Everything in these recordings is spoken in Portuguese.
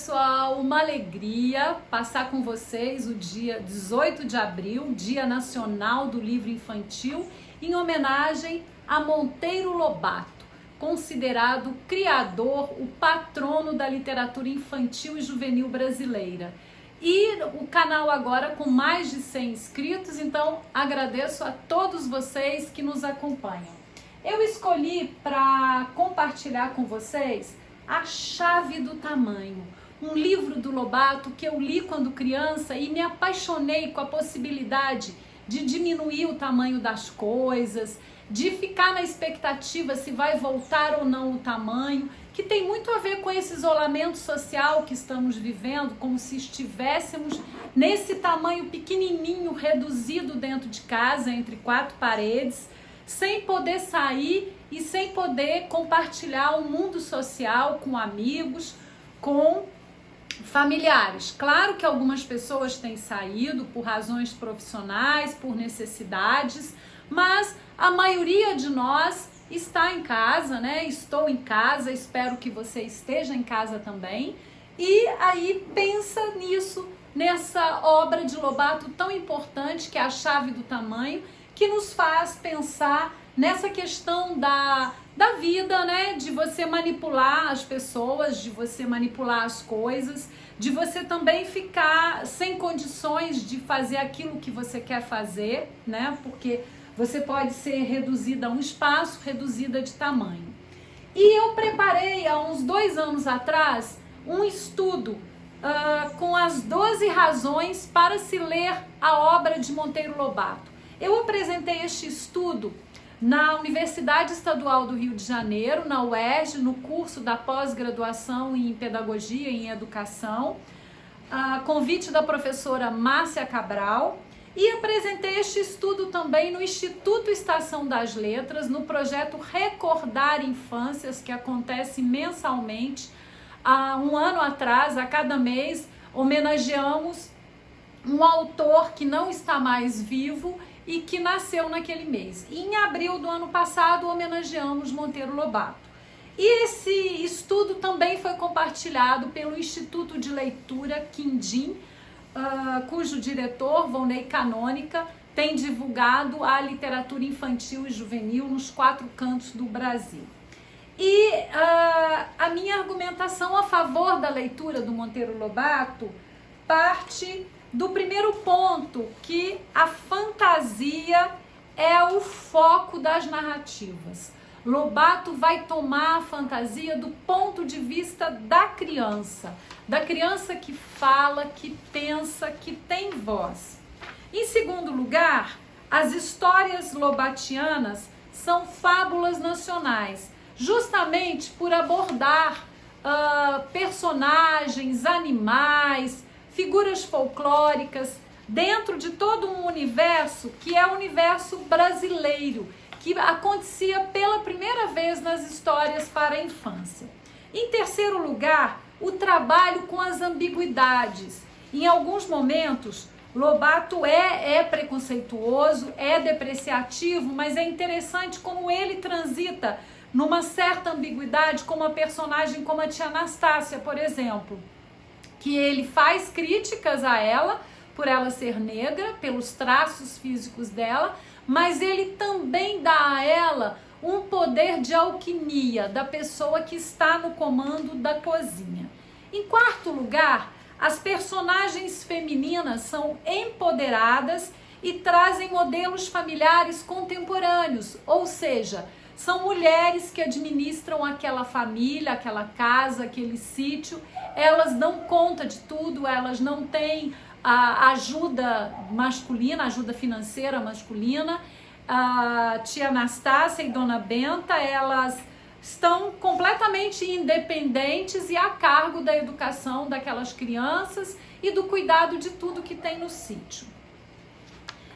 pessoal, uma alegria passar com vocês o dia 18 de abril, Dia Nacional do Livro Infantil, em homenagem a Monteiro Lobato, considerado o criador, o patrono da literatura infantil e juvenil brasileira. E o canal agora com mais de 100 inscritos, então agradeço a todos vocês que nos acompanham. Eu escolhi para compartilhar com vocês A Chave do Tamanho, um livro do Lobato que eu li quando criança e me apaixonei com a possibilidade de diminuir o tamanho das coisas, de ficar na expectativa se vai voltar ou não o tamanho, que tem muito a ver com esse isolamento social que estamos vivendo, como se estivéssemos nesse tamanho pequenininho, reduzido dentro de casa, entre quatro paredes, sem poder sair e sem poder compartilhar o mundo social com amigos, com familiares. Claro que algumas pessoas têm saído por razões profissionais, por necessidades, mas a maioria de nós está em casa, né? Estou em casa, espero que você esteja em casa também. E aí pensa nisso, nessa obra de Lobato tão importante que é A Chave do Tamanho, que nos faz pensar nessa questão da vida, né? De você manipular as pessoas, de você manipular as coisas, de você também ficar sem condições de fazer aquilo que você quer fazer, né? Porque você pode ser reduzida a um espaço, reduzida de tamanho. E eu preparei há uns 2 anos atrás um estudo com as 12 razões para se ler a obra de Monteiro Lobato. Eu apresentei este estudo na Universidade Estadual do Rio de Janeiro, na UERJ, no curso da pós-graduação em Pedagogia e em Educação, a convite da professora Márcia Cabral, e apresentei este estudo também no Instituto Estação das Letras, no projeto Recordar Infâncias, que acontece mensalmente. Há um ano atrás, a cada mês, homenageamos um autor que não está mais vivo e que nasceu naquele mês. E em abril do ano passado, homenageamos Monteiro Lobato. E esse estudo também foi compartilhado pelo Instituto de Leitura Quindim, cujo diretor, Volney Canônica, tem divulgado a literatura infantil e juvenil nos 4 cantos do Brasil. E a minha argumentação a favor da leitura do Monteiro Lobato parte do primeiro ponto, que a fantasia é o foco das narrativas. Lobato vai tomar a fantasia do ponto de vista da criança que fala, que pensa, que tem voz. Em segundo lugar, as histórias lobatianas são fábulas nacionais, justamente por abordar personagens, animais, figuras folclóricas, dentro de todo um universo que é o universo brasileiro, que acontecia pela primeira vez nas histórias para a infância. Em terceiro lugar, o trabalho com as ambiguidades. Em alguns momentos, Lobato é preconceituoso, é depreciativo, mas é interessante como ele transita numa certa ambiguidade com uma personagem como a tia Anastácia, por exemplo, que ele faz críticas a ela, por ela ser negra, pelos traços físicos dela, mas ele também dá a ela um poder de alquimia da pessoa que está no comando da cozinha. Em quarto lugar, as personagens femininas são empoderadas e trazem modelos familiares contemporâneos, ou seja, são mulheres que administram aquela família, aquela casa, aquele sítio. Elas dão conta de tudo, elas não têm a ajuda masculina, ajuda financeira masculina. A tia Anastácia e Dona Benta, elas estão completamente independentes e a cargo da educação daquelas crianças e do cuidado de tudo que tem no sítio.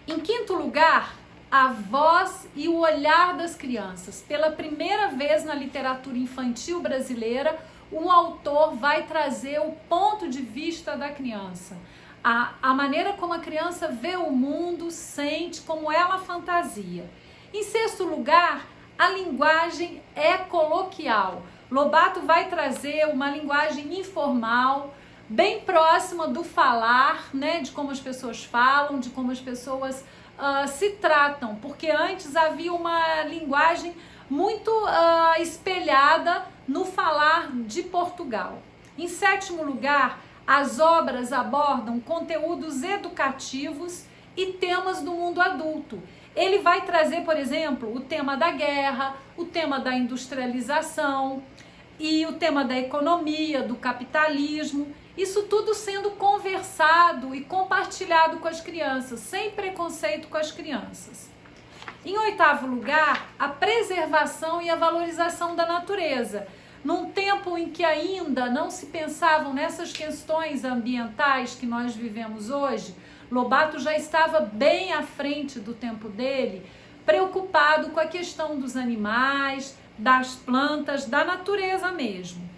Em quinto lugar, a voz e o olhar das crianças. Pela primeira vez na literatura infantil brasileira, um autor vai trazer o ponto de vista da criança. A maneira como a criança vê o mundo, sente, como ela fantasia. Em sexto lugar, a linguagem é coloquial. Lobato vai trazer uma linguagem informal, bem próxima do falar, né, de como as pessoas falam, de como as pessoas se tratam, porque antes havia uma linguagem muito espelhada no falar de Portugal. Em sétimo lugar, as obras abordam conteúdos educativos e temas do mundo adulto. Ele vai trazer, por exemplo, o tema da guerra, o tema da industrialização e o tema da economia, do capitalismo. Isso tudo sendo conversado e compartilhado com as crianças, sem preconceito com as crianças. Em oitavo lugar, a preservação e a valorização da natureza. Num tempo em que ainda não se pensavam nessas questões ambientais que nós vivemos hoje, Lobato já estava bem à frente do tempo dele, preocupado com a questão dos animais, das plantas, da natureza mesmo.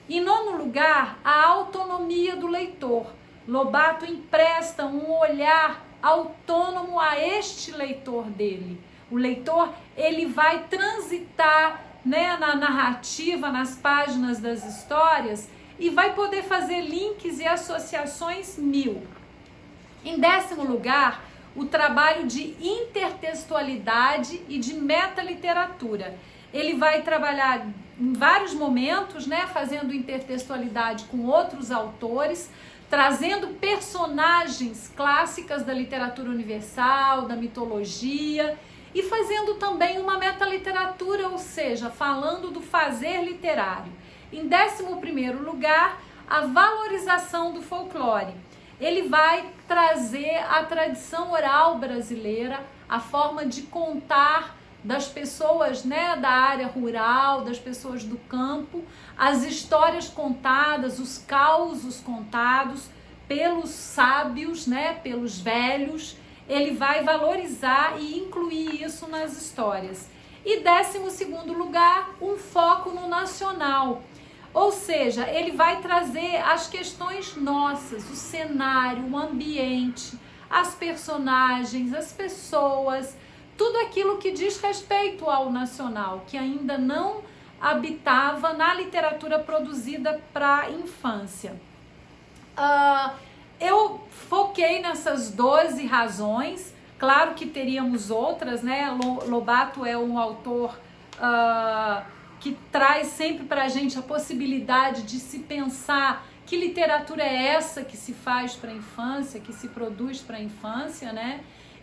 Em nono lugar, a autonomia do leitor. Lobato empresta um olhar autônomo a este leitor dele. O leitor, ele vai transitar, né, na narrativa, nas páginas das histórias e vai poder fazer links e associações mil. Em décimo lugar, o trabalho de intertextualidade e de metaliteratura. Ele vai trabalhar em vários momentos, né, fazendo intertextualidade com outros autores, trazendo personagens clássicas da literatura universal, da mitologia, e fazendo também uma metaliteratura, ou seja, falando do fazer literário. Em 11º lugar, a valorização do folclore. Ele vai trazer a tradição oral brasileira, a forma de contar das pessoas, né, da área rural, das pessoas do campo, as histórias contadas, os causos contados pelos sábios, né, pelos velhos. Ele vai valorizar e incluir isso nas histórias. E 12º lugar, um foco no nacional. Ou seja, ele vai trazer as questões nossas, o cenário, o ambiente, as personagens, as pessoas, tudo aquilo que diz respeito ao nacional, que ainda não habitava na literatura produzida para a infância. Eu foquei nessas 12 razões, claro que teríamos outras, né? Lobato é um autor que traz sempre para a gente a possibilidade de se pensar que literatura é essa que se faz para a infância, que se produz para a infância, né?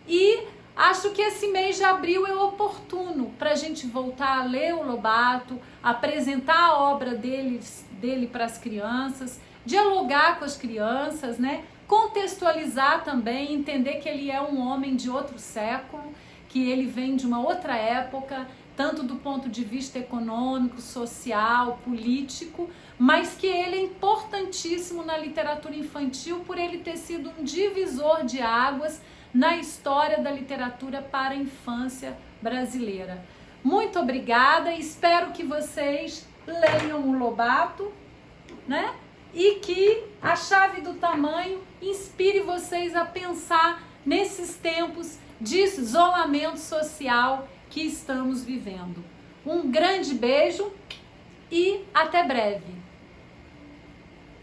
E acho que esse mês de abril é oportuno para a gente voltar a ler o Lobato, apresentar a obra dele para as crianças, dialogar com as crianças, né? Contextualizar também, entender que ele é um homem de outro século, que ele vem de uma outra época, tanto do ponto de vista econômico, social, político, mas que ele é importantíssimo na literatura infantil por ele ter sido um divisor de águas na história da literatura para a infância brasileira. Muito obrigada, espero que vocês leiam o Lobato, né? E que a Chave do Tamanho inspire vocês a pensar nesses tempos de isolamento social que estamos vivendo. Um grande beijo e até breve!